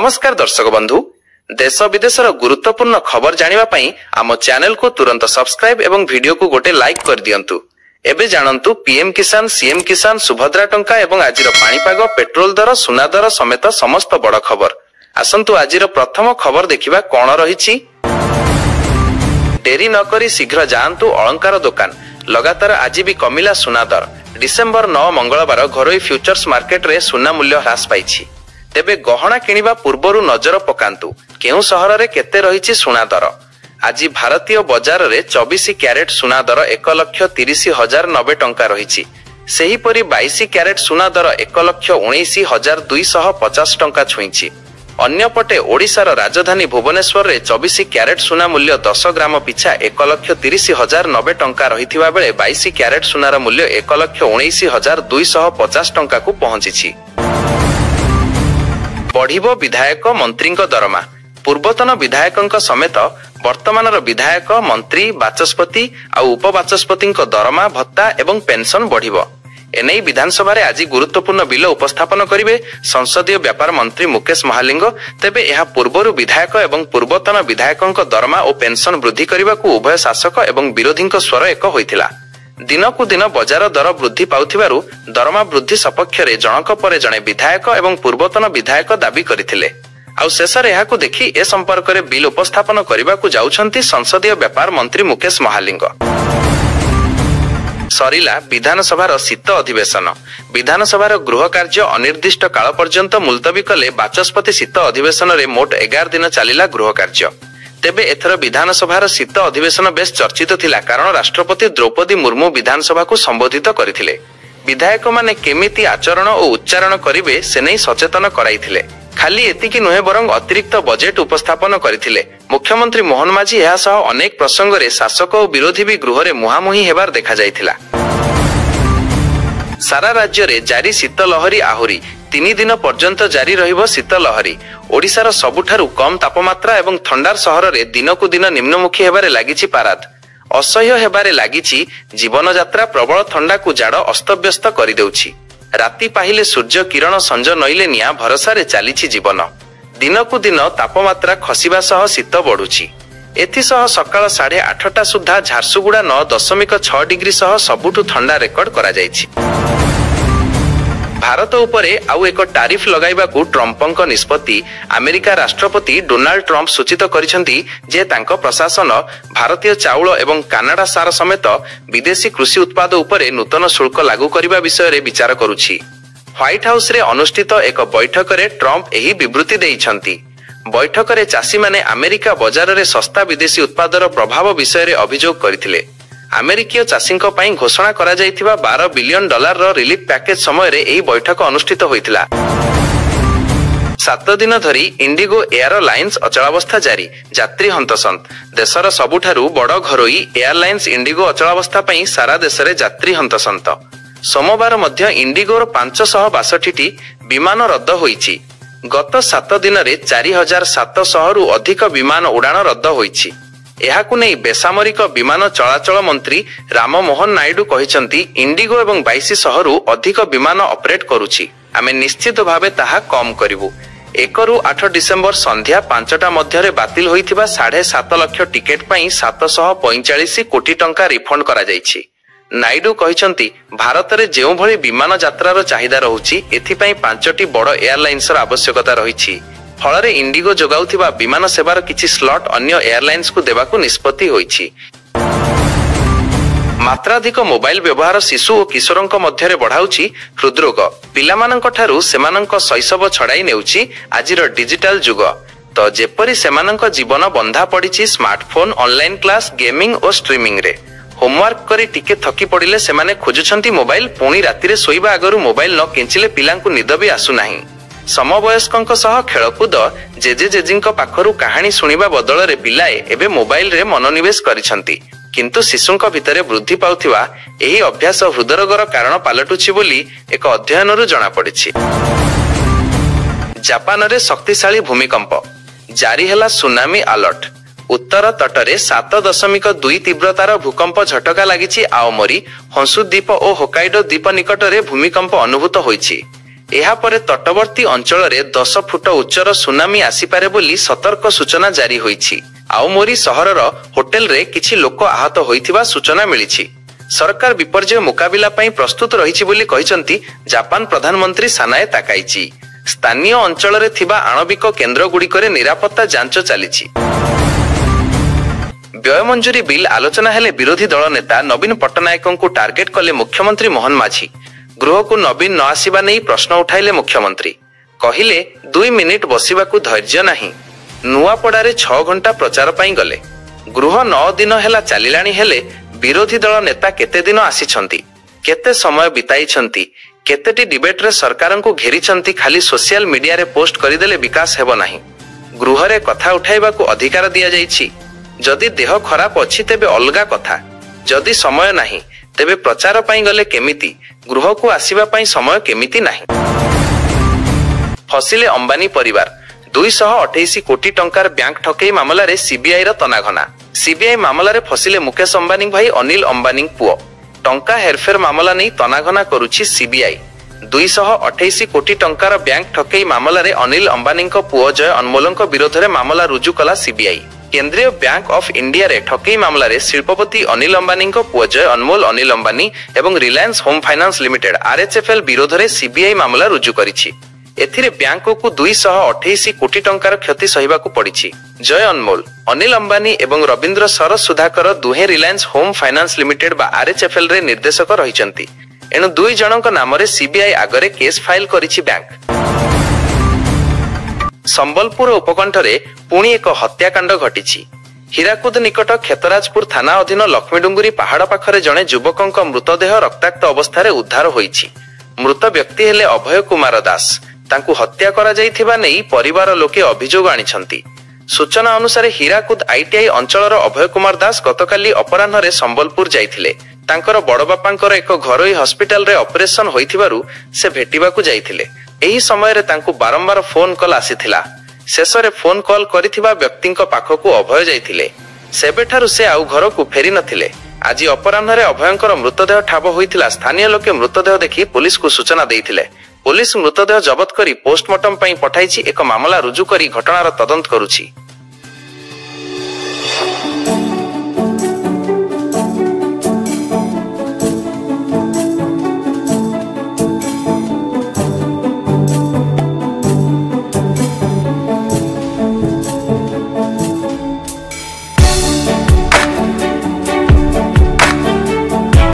नमस्कार दर्शक बंधु, देश विदेशर गुरुत्वपूर्ण खबर जानिबा पई आम चैनल को तुरंत सब्सक्राइब एवं वीडियो को गोटे लाइक कर दियंतु। एबे जानंतु पीएम किसान, सीएम किसान, सुभद्रा टंका एवं आजिर पाणीपाग, पेट्रोल दर, सुना दर समेत समस्त बड़ खबर। आसंतु आजिर प्रथम खबर देखिबा कोन रहिछि। डेरी न करी शीघ्र जाआंतु अलंकार दुकान। लगातार आज भी कमिला सुना दर। डिसेंबर 9 मंगलवार घरोई फ्यूचर्स मार्केट रे सुना मूल्य ह्रास पाइछि। तेबे गहना किनिबा पूर्वरु नजर पकांतु केउ सहर रे केते रहिछि सुना दर। आज भारतीय बाजार रे 24 क्यारेट सुना दर 1,30,090 टंका रहिछि। सेही परि 22 क्यारेट सुना दर 1,19,250 टंका छुइछि। अन्यपटे ओडिशार राजधानी भुवनेश्वर रे 24 क्यारेट सुना मूल्य 10 ग्राम पिछा 1,30,090 टंका रहिथिबा बेले 22 क्यारेट सुनार मूल्य 1,19,250 टंका को पहुंचिछि। बढ़िबो विधायक मंत्रीଙ୍କ दरमा। पूर्वतन विधायकଙ୍କ समेत वर्तमानर विधायक, मंत्री, बाचस्पति आ उपबाचस्पतिଙ୍କ दरमा, भत्ता एवं पेंशन बढ़िबो। एनै विधानसभा रे आज गुरुत्वपूर्ण बिल उपस्थापन करिवे संसदीय व्यापार मंत्री मुकेश महालिंग। तेबे एहा पूर्वरु विधायक एवं पूर्वतन विधायकଙ୍କ दरमा और पेंशन वृद्धि करबाकू उभय शासक एवं विरोधीଙ୍କ स्वर एक होइथिला। दिनकू दिन बजार दर वृद्धि पाउथिबारु दरमा वृद्धि सपक्ष रे जनक परे जणे विधायक एवं पूर्वतन विधायक दाबी करिथिले। आउ शेषरे एहाकू देखि ए संपर्क रे बिल उपस्थापन करबाकू जाउछंती संसदीय व्यापार मंत्री मुकेश महालिंग। सरिला विधानसभार शीत अधिवेशन। विधानसभार गृह कार्य अनिर्दिष्ट काल पर्यंत मुलतवी कले बाचस्पति शीत अधिवेशन रे मोट 11 दिन चलिला गृह कार्य। तेबे एथर विधानसभार शीत अधिवेशन बेस चर्चित थिला, कारण राष्ट्रपति द्रौपदी मुर्मू विधानसभा को संबोधित करथिले। विधायक माने केमिति आचरण और उच्चारण करिवे से नै सचेतन कराइथिले। खाली एतिकी नुहे बरং अतिरिक्त बजेट उपस्थापन करथिले। मुख्यमंत्री मोहन माझी एहा सह अनेक प्रसंग रे शासक और विरोधी भी गृह रे मुहामुही हेबार देखा जाइथिला। सारा राज्य रे जारी शीत लहरी आहुरी 3 दिन पर्यंत जारी रहिबो शीत लहरी। ओडिशार सबुठारु कम तापमात्रा एवं थंडार सहर रे दिनकू दिन निम्नमुखी हेबारे लागिछि पाराद। असह्य हेबारे लागिछि जीवन यात्रा। प्रबल थंडा को जाड़ अस्तव्यस्त करि देउछि। राति पाहिले सूर्य किरण संज नइले निया भरोसा रे चालिछि जीवन। दिनकू दिन तापमात्रा खसिबा सह शीत बढ़ुछि। एथिसह सकाळ 8:30 सुद्धा झारसुगुड़ा 9.6 डिग्री सह सबुठु थंडा रेकर्ड करा जाइछि। भारत उपरे आउ एक टारिफ लगाइबाकू ट्रम्पଙ୍କ निष्पत्ति। अमेरिका राष्ट्रपति डोनाल्ड ट्रम्प सूचित करिसेंती जे तांको प्रशासन भारतीय चाउल एवं कनाडा सार समेत विदेशी कृषि उत्पाद उपरे नूतन शुल्क लागू करिबा विषय रे विचार करुछि। व्हाइट हाउस रे अनुष्ठित एक बैठक रे ट्रम्प एही विवृत्ति देइछंती। बैठक रे चासी माने अमेरिका बाजार रे सस्ता विदेशी उत्पादर प्रभाव विषय रे अभियोग करथिले। अमेरिकीय चाषीଙ୍କ ପାଇଁ घोषणा करा जाइथिबा $12 बिलियन रो रिलीफ पैकेज समय रे एही बैठक अनुष्ठित होइथिला। 7 दिन धरी इंडिगो एयरलाइंस अचलावस्था जारी। यात्री हंतसंत। देशर सबुठारु बड़ घरोई एयरलाइंस इंडिगो अचलावस्था पई सारा देश रे यात्री हंतसंत। सोमवार मध्य इंडिगोर 562टी विमान रद्द होईछि। गत 7 दिन रे 4700 रु अधिक विमान उड़ान रद्द होईछि। एहाकु नै बेसामरिक विमान चलाचल मंत्री राममोहन नायडू कहिसंती इंडिगो एवं 2200 रु अधिक विमान ऑपरेट करूछि। आमे निश्चित भावे ताहा कम करिवु। 1 रु 8 डिसेंबर संध्या 5टा मध्य रे बातिल होइथिबा 7.5 लाख टिकेट पई 745 कोटी टंका रिफंड करा जाइछि। नायडू कहिसंती भारत रे जेउ भली विमान यात्रार चाहिदा रहुछि, एथि पई 5टी बड़ एयरलाइंसर आवश्यकता रहिछि। फलरे इंडिगो जोगाउथिबा विमान सेवार किछि स्लॉट अन्य एयरलाइंस को देबाकू निष्पत्ति होइछि। मात्राधिक मोबाइल व्यवहार शिशु और किशोरଙ୍କ ମଧ୍ୟରେ बढ़ाउछि हृदरोग। पिलामानଙ୍କ ठारू सेमानଙ୍କ शैशव छड़ाई नेउछि आजिर डिजिटल जुग। तो जेपरि सेमानଙ୍କ जीवन बंधा पड़िछि स्मार्टफोन, ऑनलाइन क्लास, गेमिंग और स्ट्रीमिंग रे। होमवर्क करी टिके थकी पड़िले सेमाने खोजुछंती मोबाइल। पुणी राति रे सोइबा आगरु मोबाइल न केंचिले पिलांकु निद भी आसु नाही। समवयस्कଙ୍କ सह खेलकूद, जेजे जेजीଙ୍କ पाखरु कहानी सुनिबा बदल रे पिलाए एबे मोबाइल रे मनोनिवेश करिसंती। किंतु शिशुଙ୍କ भितरे वृद्धि पाउथिबा एही अभ्यास हृदरोगर कारण पालटुछि बोली एक अध्ययनरु जणा पड़िछि। जापान रे शक्तिशाली भूमिकंप। जारी हैला सुनामी अलर्ट। उत्तर तटरे 7.2 तीव्रतार भूकंप झटका लागिछि। आओमोरी, हंसु द्वीप और होकाइडो द्वीप निकटरे भूमिकंप अनुभूत होइछि। एहापरे तटवर्ती अंचल रे 10 फुट उच्चर सुनामी आसीपारे बोली सतर्क सूचना जारी होईछि। आओमोरी सहरर होटेल रे किछि लोक आहत होइथिबा सूचना मिलिछि। सरकार विपर्यय मुकाबिला पई प्रस्तुत रहिछि बोली कहिसंती जापान प्रधानमंत्री सानाए ताकाइछि। स्थानीय अंचल रे थिबा आणविक केन्द्र गुड़िकरे निरापत्ता जांच चलिछि। व्यय मंजूरी बिल आलोचना हेले विरोधी दल नेता नवीन पट्टनायक को टार्गेट कले मुख्यमंत्री मोहन माझी। गृह को नवीन न आसीबा नहीं प्रश्न उठाइले मुख्यमंत्री। कहिले 2 मिनिट बसिबाकू धैर्य नाही। नुआपड़ारे 6 घंटा प्रचार पाई गले। गृह 9 दिन हेला चलिलाणी हेले विरोधी दल नेता केते दिन आसीछंती, केते समय बिताइछंती, केतेटी डिबेट रे सरकार को घेरिछंती। खाली सोशल मीडिया रे पोस्ट करिदेले विकास हेबो नाही। गृह रे कथा उठाइबाकू अधिकार दिया जाइछि। जदि देह खराब अछि तेबे अलगा कथा, जदि समय नाही तेबे प्रचार पाई गले केमिति, गृह को आसीबा पाई समय केमिति नाही। फसिले अंबानी परिवार। 228 कोटी टंकार बैंक ठकेई मामला रे सीबीआई रो तनाघना। सीबीआई मामला रे फसिले मुकेश अंबानी भाई अनिल अंबानी पुओ। टंका हेरफेर मामला नहीं तनाघना करुछि सीबीआई। 228 कोटी टंकार बैंक ठकेई मामला रे अनिल अंबानी पुओ जय अनमोलଙ୍କ विरोधरे मामला रुजु कला सीबीआई। केंद्रीय बैंक ऑफ इंडिया रे ठकेई मामला रे शिल्पपति अनिल अंबानी पुओ जय अनमोल अनिल अंबानी एवं Reliance home finance limited RHFL विरोधरे सीबीआई मामला रुजु करिछि। एथिरे बैंक को 228 कोटी टंकार क्षति सहिबाकू पड़िछि। जय अनमोल अनिल अंबानी एवं रविंद्र सरस सुधाकर दुहे रिलायंस होम फाइनांस लिमिटेड बा आरएचएफएल रे निर्देशक रहिचंती। एनु 2 जनक नाम रे सीबीआई आगरे केस फाइल करिछि बैंक। संबलपुर उपकंठरे पुणी एक हत्याकांड घटिछि। हीराकुद निकट खेतराजपुर थाना अधीन लक्ष्मीडुंगुरी पहाड़ पाखरे जणे युवकଙ୍କ मृतदेह रक्ताक्त अवस्थारे उद्धार होईछि। मृत व्यक्ति हेले अभय कुमार दास। तांकु हत्या करा जाइथिबा नै परिवार लोके अभियोग आनिछंती। सूचना अनुसार हीराकुद आईटीआई अंचलर अभय कुमार दास गतकाली अपराह्न संबलपुर जाइथिले। तांकर बड़ बापांकर एक घरोई हॉस्पिटल रे ऑपरेशन होइथिबारु से भेटिबाकू जाइथिले। एही समय रे तांकु बारंबार फोन कॉल आसीथिला। शेषरे फोन कॉल करिथिबा व्यक्तिंक पाखकू अभय जाइथिले। सेबेठारु से आउ घरकू फेरी नथिले। आज अपराह्न अभयंकर मृतदेह ठाब होइथिला। स्थानीय लोके मृतदेह देखि पुलिस को सूचना देइथिले। पुलिस मृतदेह जबत करी पोस्टमार्टम पई पठाइछि। एक मामला रुजु करी घटनार तदंत करुछि।